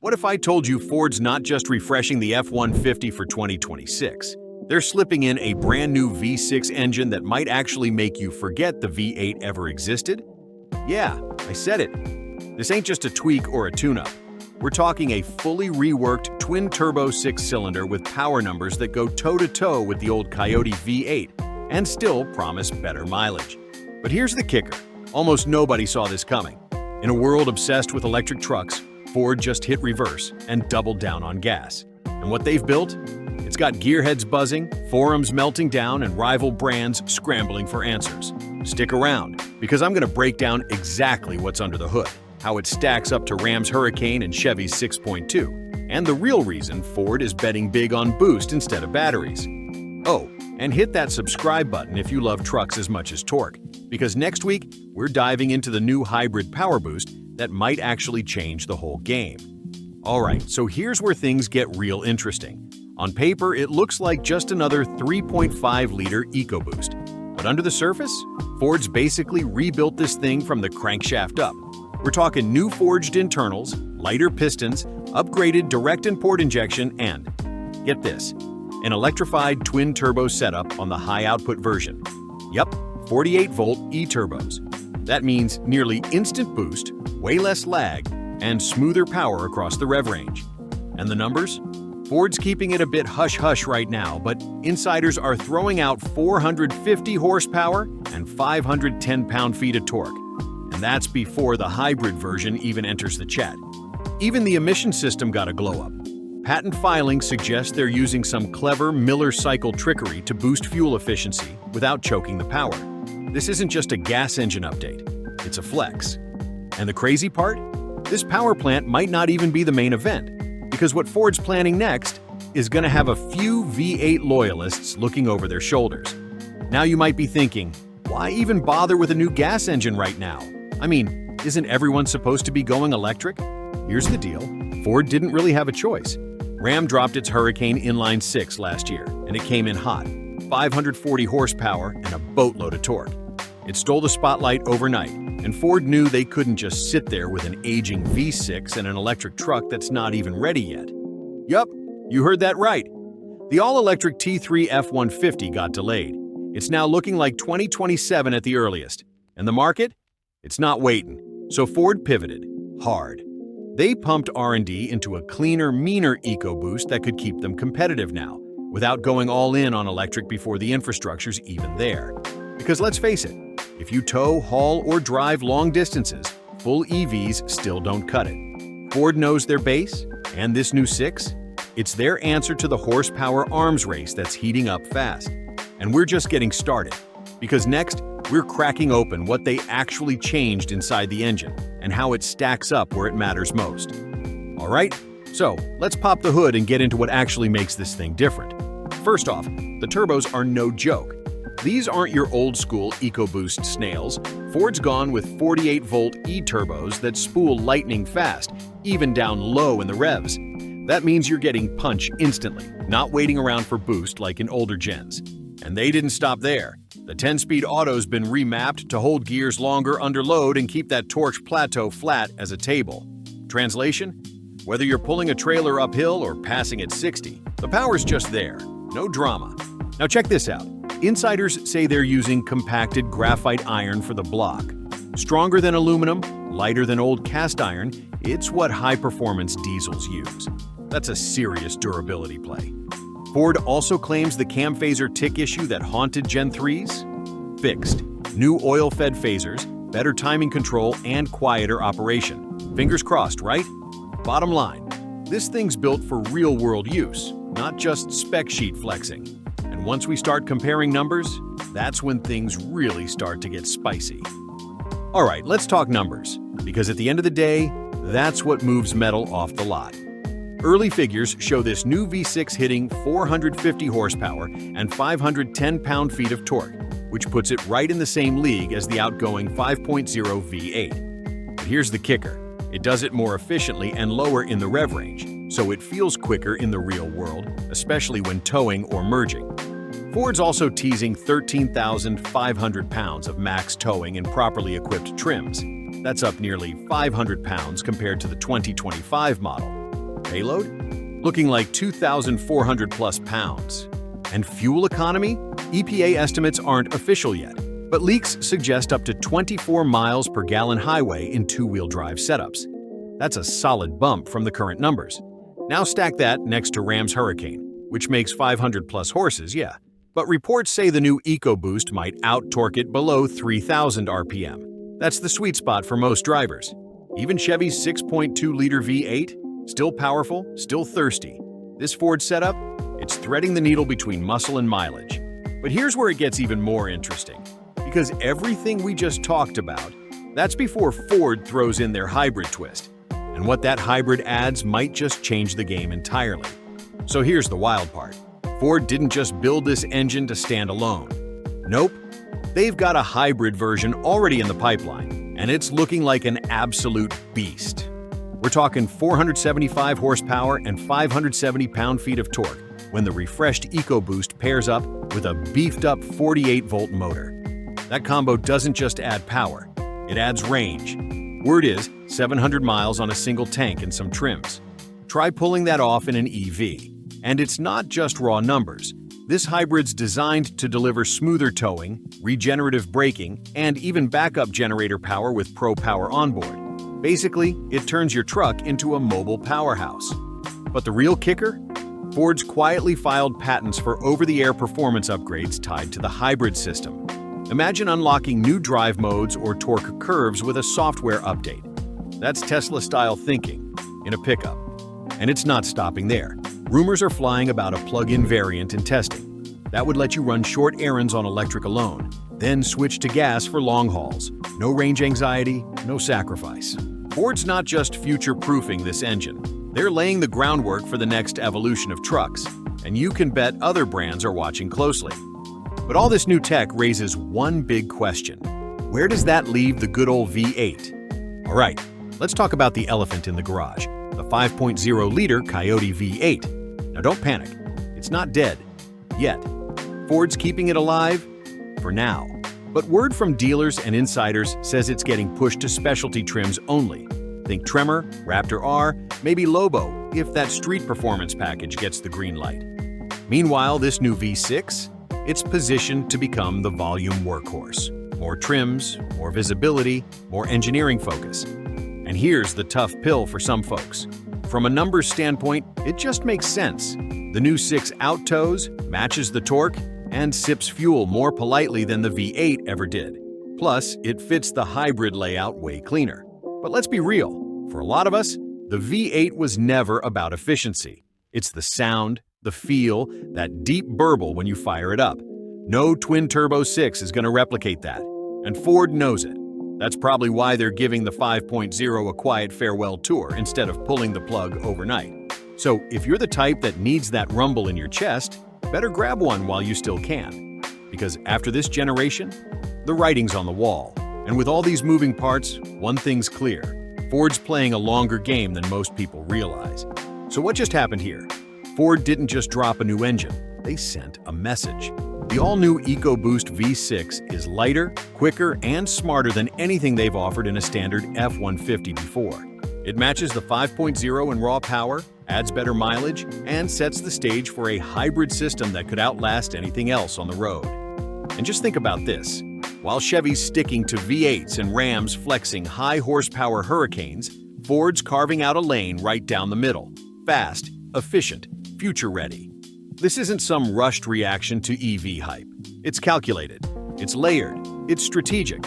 What if I told you Ford's not just refreshing the F-150 for 2026? They're slipping in a brand new V6 engine that might actually make you forget the V8 ever existed? Yeah, I said it. This ain't just a tweak or a tune-up. We're talking a fully reworked twin-turbo six-cylinder with power numbers that go toe-to-toe with the old Coyote V8 and still promise better mileage. But here's the kicker. Almost nobody saw this coming. In a world obsessed with electric trucks, Ford just hit reverse and doubled down on gas. And what they've built? It's got gearheads buzzing, forums melting down, and rival brands scrambling for answers. Stick around, because I'm going to break down exactly what's under the hood, how it stacks up to Ram's Hurricane and Chevy's 6.2, and the real reason Ford is betting big on boost instead of batteries. Oh, and hit that subscribe button if you love trucks as much as torque, because next week, we're diving into the new hybrid power boost that might actually change the whole game. Alright, so here's where things get real interesting. On paper, it looks like just another 3.5-liter EcoBoost. But under the surface, Ford's basically rebuilt this thing from the crankshaft up. We're talking new forged internals, lighter pistons, upgraded direct and port injection, and, get this, an electrified twin-turbo setup on the high-output version. Yup, 48-volt E-turbos. That means nearly instant boost, way less lag, and smoother power across the rev range. And the numbers? Ford's keeping it a bit hush-hush right now, but insiders are throwing out 450 horsepower and 510 pound-feet of torque. And that's before the hybrid version even enters the chat. Even the emission system got a glow-up. Patent filings suggest they're using some clever Miller cycle trickery to boost fuel efficiency without choking the power. This isn't just a gas engine update, it's a flex. And the crazy part? This power plant might not even be the main event, because what Ford's planning next is going to have a few V8 loyalists looking over their shoulders. Now you might be thinking, why even bother with a new gas engine right now? I mean, isn't everyone supposed to be going electric? Here's the deal, Ford didn't really have a choice. Ram dropped its Hurricane Inline 6 last year, and it came in hot. 540 horsepower and a boatload of torque. It stole the spotlight overnight, and Ford knew they couldn't just sit there with an aging V6 and an electric truck that's not even ready yet. Yup, you heard that right. The all-electric T3 F-150 got delayed. It's now looking like 2027 at the earliest. And the market? It's not waiting. So Ford pivoted. Hard. They pumped R&D into a cleaner, meaner EcoBoost that could keep them competitive now, without going all in on electric before the infrastructure's even there. Because let's face it, if you tow, haul, or drive long distances, full EVs still don't cut it. Ford knows their base, and this new 6, it's their answer to the horsepower arms race that's heating up fast. And we're just getting started, because next, we're cracking open what they actually changed inside the engine and how it stacks up where it matters most. Alright, so let's pop the hood and get into what actually makes this thing different. First off, the turbos are no joke. These aren't your old-school EcoBoost snails. Ford's gone with 48-volt E-turbos that spool lightning fast, even down low in the revs. That means you're getting punch instantly, not waiting around for boost like in older gens. And they didn't stop there. The 10-speed auto's been remapped to hold gears longer under load and keep that torque plateau flat as a table. Translation? Whether you're pulling a trailer uphill or passing at 60, the power's just there. No drama. Now check this out. Insiders say they're using compacted graphite iron for the block. Stronger than aluminum, lighter than old cast iron, it's what high-performance diesels use. That's a serious durability play. Ford also claims the cam phaser tick issue that haunted Gen 3s? Fixed. New oil-fed phasers, better timing control, and quieter operation. Fingers crossed, right? Bottom line, this thing's built for real-world use, not just spec sheet flexing. And once we start comparing numbers, that's when things really start to get spicy. Alright, let's talk numbers, because at the end of the day, that's what moves metal off the lot. Early figures show this new V6 hitting 450 horsepower and 510 pound-feet of torque, which puts it right in the same league as the outgoing 5.0 V8. But here's the kicker. It does it more efficiently and lower in the rev range, so it feels quicker in the real world, especially when towing or merging. Ford's also teasing 13,500 pounds of max towing in properly equipped trims. That's up nearly 500 pounds compared to the 2025 model. Payload? Looking like 2,400 plus pounds. And fuel economy? EPA estimates aren't official yet, but leaks suggest up to 24 miles per gallon highway in two-wheel drive setups. That's a solid bump from the current numbers. Now stack that next to Ram's Hurricane, which makes 500 plus horses, yeah. But reports say the new EcoBoost might out-torque it below 3,000 RPM. That's the sweet spot for most drivers. Even Chevy's 6.2-liter V8? Still powerful, still thirsty. This Ford setup? It's threading the needle between muscle and mileage. But here's where it gets even more interesting. Because everything we just talked about, that's before Ford throws in their hybrid twist. And what that hybrid adds might just change the game entirely. So here's the wild part. Ford didn't just build this engine to stand alone. Nope. They've got a hybrid version already in the pipeline, and it's looking like an absolute beast. We're talking 475 horsepower and 570 pound-feet of torque when the refreshed EcoBoost pairs up with a beefed-up 48-volt motor. That combo doesn't just add power, it adds range. Word is 700 miles on a single tank and some trims. Try pulling that off in an EV. And it's not just raw numbers. This hybrid's designed to deliver smoother towing, regenerative braking, and even backup generator power with Pro Power onboard. Basically, it turns your truck into a mobile powerhouse. But the real kicker? Ford's quietly filed patents for over-the-air performance upgrades tied to the hybrid system. Imagine unlocking new drive modes or torque curves with a software update. That's Tesla-style thinking in a pickup. And it's not stopping there. Rumors are flying about a plug-in variant in testing. That would let you run short errands on electric alone, then switch to gas for long hauls. No range anxiety, no sacrifice. Ford's not just future-proofing this engine. They're laying the groundwork for the next evolution of trucks, and you can bet other brands are watching closely. But all this new tech raises one big question. Where does that leave the good old V8? All right, let's talk about the elephant in the garage, the 5.0-liter Coyote V8. Now don't panic, it's not dead. Yet. Ford's keeping it alive? For now. But word from dealers and insiders says it's getting pushed to specialty trims only. Think Tremor, Raptor R, maybe Lobo, if that street performance package gets the green light. Meanwhile, this new V6? It's positioned to become the volume workhorse. More trims, more visibility, more engineering focus. And here's the tough pill for some folks. From a numbers standpoint, it just makes sense. The new 6 out-tows, matches the torque, and sips fuel more politely than the V8 ever did. Plus, it fits the hybrid layout way cleaner. But let's be real. For a lot of us, the V8 was never about efficiency. It's the sound, the feel, that deep burble when you fire it up. No twin-turbo 6 is going to replicate that. And Ford knows it. That's probably why they're giving the 5.0 a quiet farewell tour instead of pulling the plug overnight. So if you're the type that needs that rumble in your chest, better grab one while you still can. Because after this generation, the writing's on the wall. And with all these moving parts, one thing's clear. Ford's playing a longer game than most people realize. So what just happened here? Ford didn't just drop a new engine, they sent a message. The all-new EcoBoost V6 is lighter, quicker, and smarter than anything they've offered in a standard F-150 before. It matches the 5.0 in raw power, adds better mileage, and sets the stage for a hybrid system that could outlast anything else on the road. And just think about this. While Chevy's sticking to V8s and Rams flexing high-horsepower Hurricanes, Ford's carving out a lane right down the middle. Fast, efficient, future-ready. This isn't some rushed reaction to EV hype. It's calculated, it's layered, it's strategic.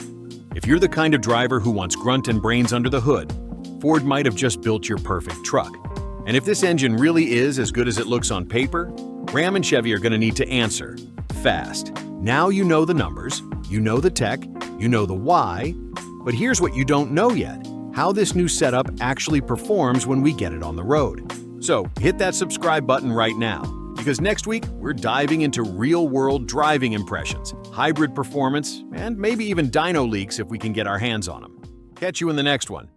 If you're the kind of driver who wants grunt and brains under the hood, Ford might have just built your perfect truck. And if this engine really is as good as it looks on paper, Ram and Chevy are going to need to answer fast. Now you know the numbers, you know the tech, you know the why, but here's what you don't know yet: how this new setup actually performs when we get it on the road. So hit that subscribe button right now, because next week we're diving into real-world driving impressions, hybrid performance, and maybe even dyno leaks if we can get our hands on them. Catch you in the next one.